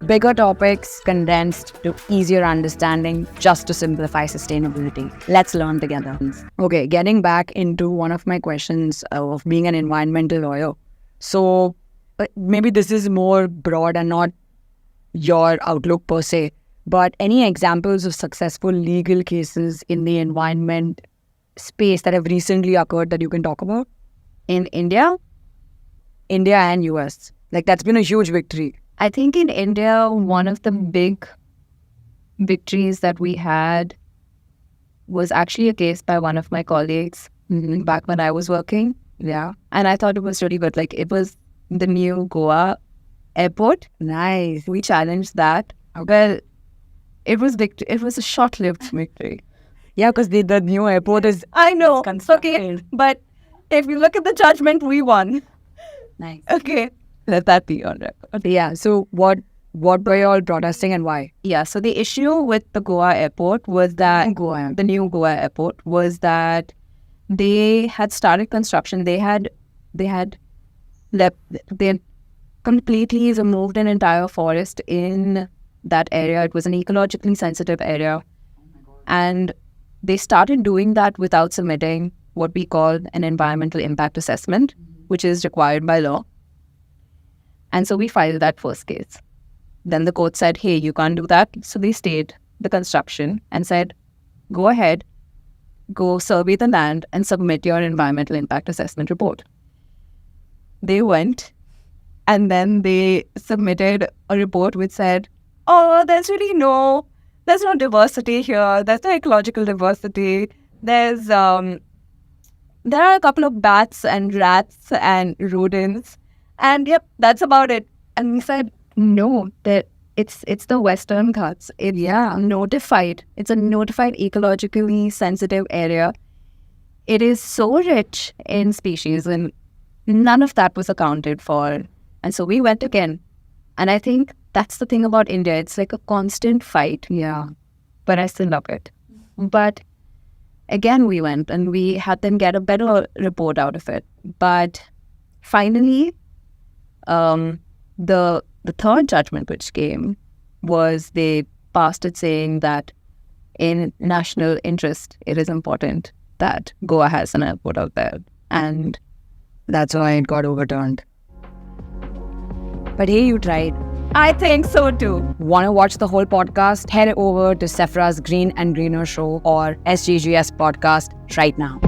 Bigger topics condensed to easier understanding just to simplify sustainability. Let's learn together. Okay, getting back into one of my questions of being an environmental lawyer. So maybe this is more broad and not your outlook per se, but any examples of successful legal cases in the environment space that have recently occurred that you can talk about? In India and US. Like, that's been a huge victory. I think in India, one of the big victories that we had was actually a case by one of my colleagues back when I was working. Yeah. And I thought it was really good. Like, it was the new Goa Airport. Nice. We challenged that. Well, it was a short-lived victory. Yeah, because the new airport is... I know. constructed. Okay, but if you look at the judgment, we won. Nice. Okay. Let that be on record. Yeah, so what were you all protesting and why? Yeah, so the issue with the Goa airport was that... The new Goa airport was that they had started construction. They had completely removed an entire forest in that area. It was an ecologically sensitive area. And they started doing that without submitting what we call an environmental impact assessment, which is required by law. And so we filed that first case. Then the court said, hey, you can't do that. So they stayed the construction and said, go ahead, go survey the land and submit your environmental impact assessment report. They went and then they submitted a report which said, oh, there's no diversity here. There's no ecological diversity. There are a couple of bats and rats and rodents. And yep, that's about it. And we said, no, that it's the Western Ghats. Notified. It's a notified ecologically sensitive area. It is so rich in species and none of that was accounted for. And so we went again. And I think that's the thing about India. It's like a constant fight. Yeah. But I still love it. But again, we went and we had them get a better report out of it. But finally, the third judgment which came was they passed it saying that in national interest, it is important that Goa has an airport out there. And that's why it got overturned. But hey, you tried. I think so too. Want to watch the whole podcast? Head over to Sephra's Green and Greener Show or SGGS podcast right now.